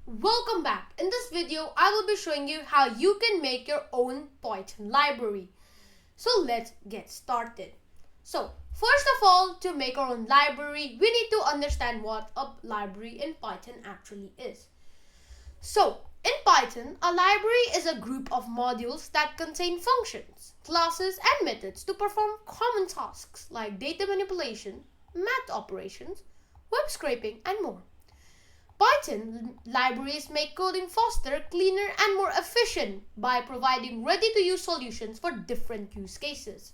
Welcome back. In this video, I will be showing you how you can make your own Python library. So let's get started. So first of all, to make our own library, we need to understand what a library in Python actually is. So in Python, a library is a group of modules that contain functions, classes, and methods to perform common tasks like data manipulation, math operations, web scraping, and more. Python libraries make coding faster, cleaner, and more efficient by providing ready-to-use solutions for different use cases.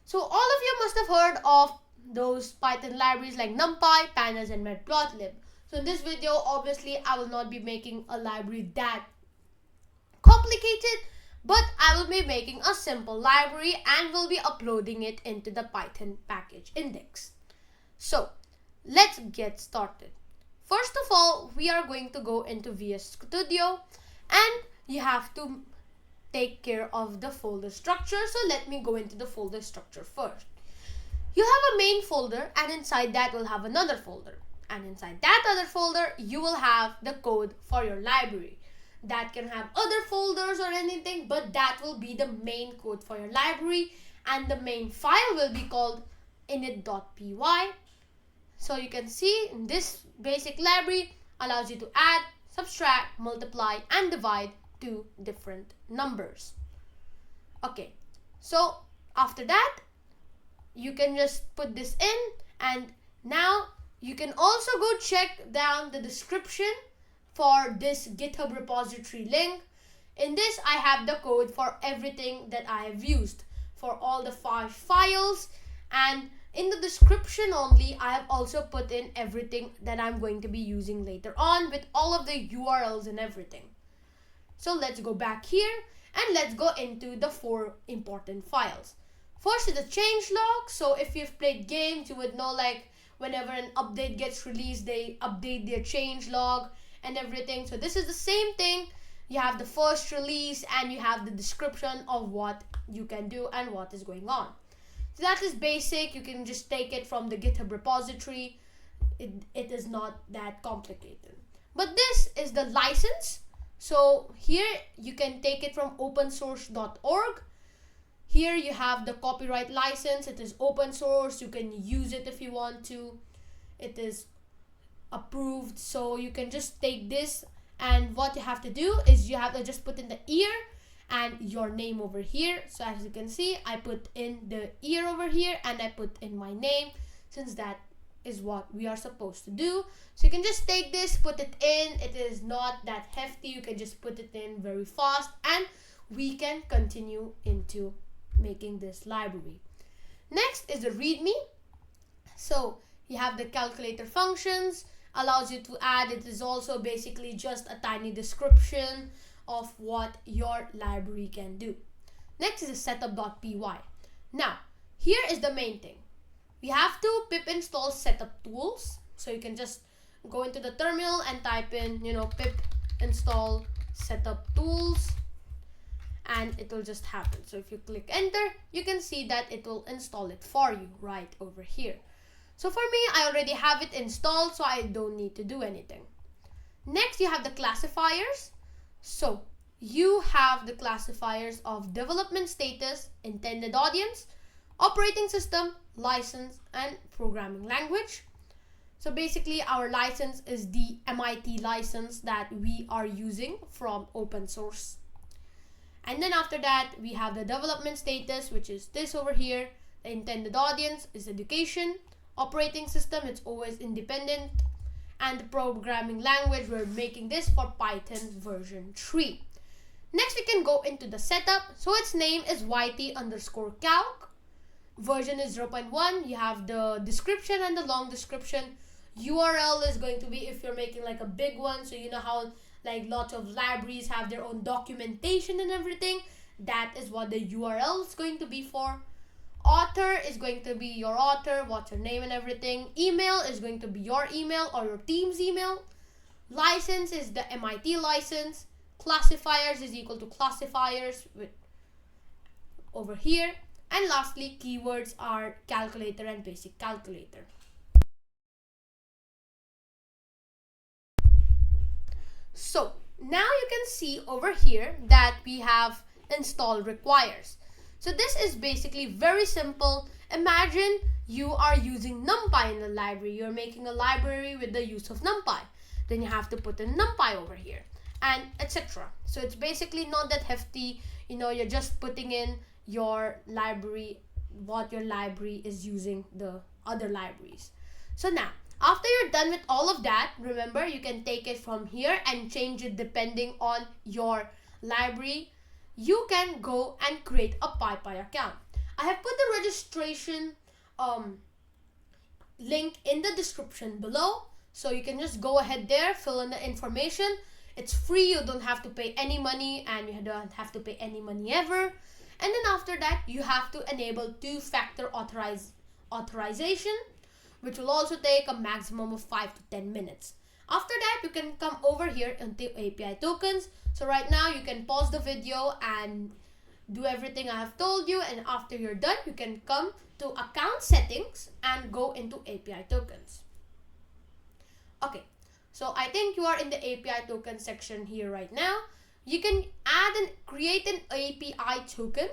So all of you must have heard of those Python libraries like NumPy, Pandas, and Matplotlib. So in this video, obviously, I will not be making a library that complicated, but I will be making a simple library and will be uploading it into the Python package index. So let's get started. First of all, we are going to go into VS Studio and you have to take care of the folder structure. So let me go into the folder structure first. You have a main folder and inside that will have another folder. And inside that other folder, you will have the code for your library. That can have other folders or anything, but that will be the main code for your library. And the main file will be called init.py. So you can see this basic library allows you to add, subtract, multiply, and divide two different numbers. Okay, so after that, you can just put this in, and now you can also go check down the description for this GitHub repository link. In this, I have the code for everything that I have used for all the 5 files, and in the description only, I have also put in everything that I'm going to be using later on with all of the URLs and everything. So let's go back here and let's go into the 4 important files. First is the changelog. So if you've played games, you would know like whenever an update gets released, they update their changelog and everything. So this is the same thing. You have the first release and you have the description of what you can do and what is going on. So that is basic. You can just take it from the GitHub repository. It is not that complicated. But this is the license. So here you can take it from opensource.org. Here you have the copyright license. It is open source. You can use it if you want to. It is approved. So you can just take this, and what you have to do is you have to just put in the year and your name over here. So as you can see, I put in the year over here and I put in my name, since that is what we are supposed to do. So you can just take this, put it in. It is not that hefty. You can just put it in very fast and we can continue into making this library. Next is the readme. So you have the calculator functions, allows you to add. It is also basically just a tiny description of what your library can do. Next is the setup.py. Now, here is the main thing. We have to pip install setuptools. So you can just go into the terminal and type in, pip install setuptools, and it will just happen. So if you click enter, you can see that it will install it for you right over here. So for me, I already have it installed, so I don't need to do anything. Next, you have the classifiers. So you have the classifiers of development status, intended audience, operating system, license, and programming language. So basically our license is the MIT license that we are using from open source. And then after that, we have the development status, which is this over here. The intended audience is education. Operating system, it's always independent. And the programming language, we're making this for Python version 3. Next, we can go into the setup. So its name is yt_calc. Version is 0.1. You have the description and the long description. URL is going to be if you're making like a big one. So you know how like lots of libraries have their own documentation and everything. That is what the URL is going to be for. Author is going to be your author, what's your name and everything. Email is going to be your email or your team's email. License is the MIT license. Classifiers is equal to classifiers with over here. And lastly, keywords are calculator and basic calculator. So now you can see over here that we have install requires. So this is basically very simple. Imagine you are using NumPy in the library. You're making a library with the use of NumPy. Then you have to put in NumPy over here and etc. So it's basically not that hefty. You're just putting in your library, what your library is using the other libraries. So now, after you're done with all of that, remember you can take it from here and change it depending on your library. You can go and create a PyPI account. I have put the registration link in the description below. So you can just go ahead there, fill in the information. It's free, you don't have to pay any money and you don't have to pay any money ever. And then after that, you have to enable two-factor authorization, which will also take a maximum of 5 to 10 minutes. After that, you can come over here into API tokens. So right now you can pause the video and do everything I have told you, and after you're done, you can come to account settings and go into API tokens. Okay, so I think you are in the API token section here right now. You can add and create an API token,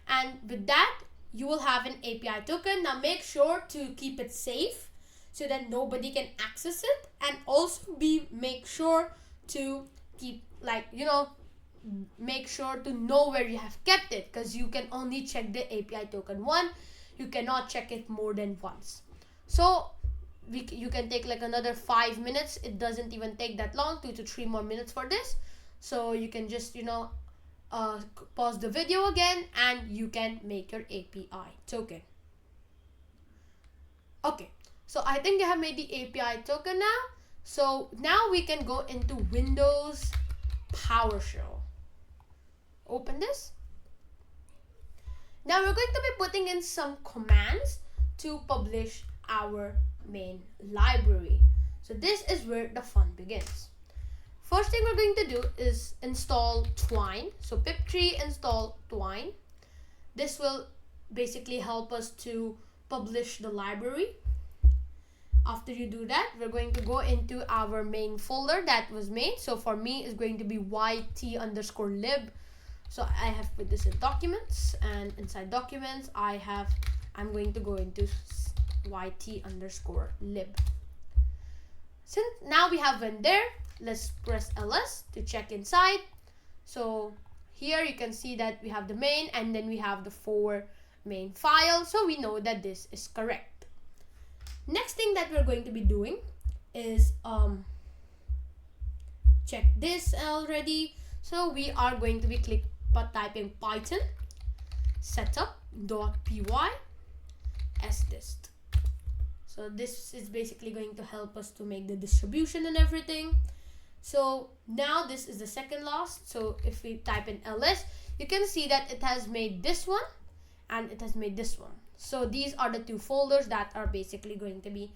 and with that you will have an API token. Now make sure to keep it safe so that nobody can access it, and also make sure to keep make sure to know where you have kept it, because you can only check the API token once. You cannot check it more than once. So you can take like another 5 minutes. It doesn't even take that long, 2 to 3 more minutes for this. So you can just pause the video again and you can make your API token. Okay, so I think you have made the API token now. So now we can go into Windows PowerShell. Open this. Now we're going to be putting in some commands to publish our main library. So this is where the fun begins. First thing we're going to do is install twine. So pip3 install twine. This will basically help us to publish the library. After you do that, we're going to go into our main folder that was made. So for me, it's going to be yt_lib. So I have put this in documents, and inside documents, I'm going to go into yt_lib. Since now we have one there, let's press ls to check inside. So here you can see that we have the main, and then we have the 4 main files. So we know that this is correct. Next thing that we're going to be doing is check this already. So we are going to be typing Python setup.py sdist. So this is basically going to help us to make the distribution and everything. So now this is the second last. So if we type in ls, you can see that it has made this one and it has made this one. So these are the 2 folders that are basically going to be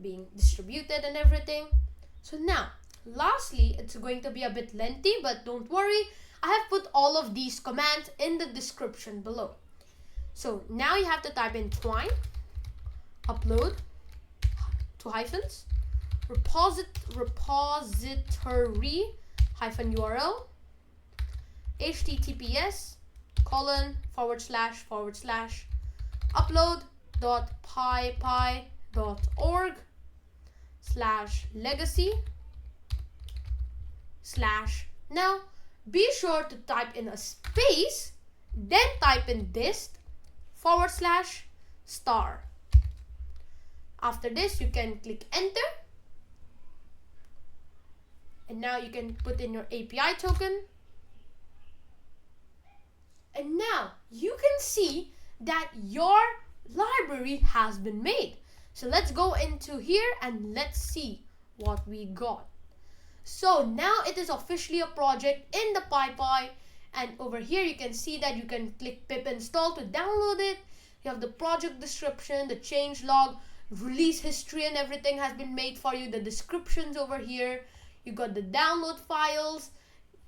being distributed and everything. So now lastly, it's going to be a bit lengthy, but don't worry, I have put all of these commands in the description below. So now you have to type in twine, upload, 2 hyphens, repository -URL, https:// upload.pypi.org/legacy/ Now be sure to type in a space, then type in dist /*. After this, you can click enter, and now you can put in your API token. And now you can see that your library has been made. So let's go into here and let's see what we got. So now it is officially a project in the PyPI, and over here you can see that you can click pip install to download it. You have the project description, the change log, release history, and everything has been made for you. The descriptions over here, you got the download files,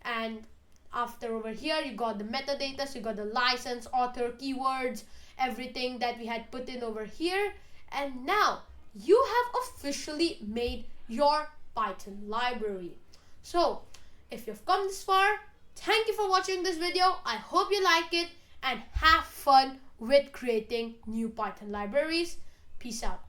and after over here you got the metadata. So you got the license, author, keywords, everything that we had put in over here. And now you have officially made your Python library. So If you've come this far, thank you for watching this video. I hope you like it and have fun with creating new Python libraries. Peace out.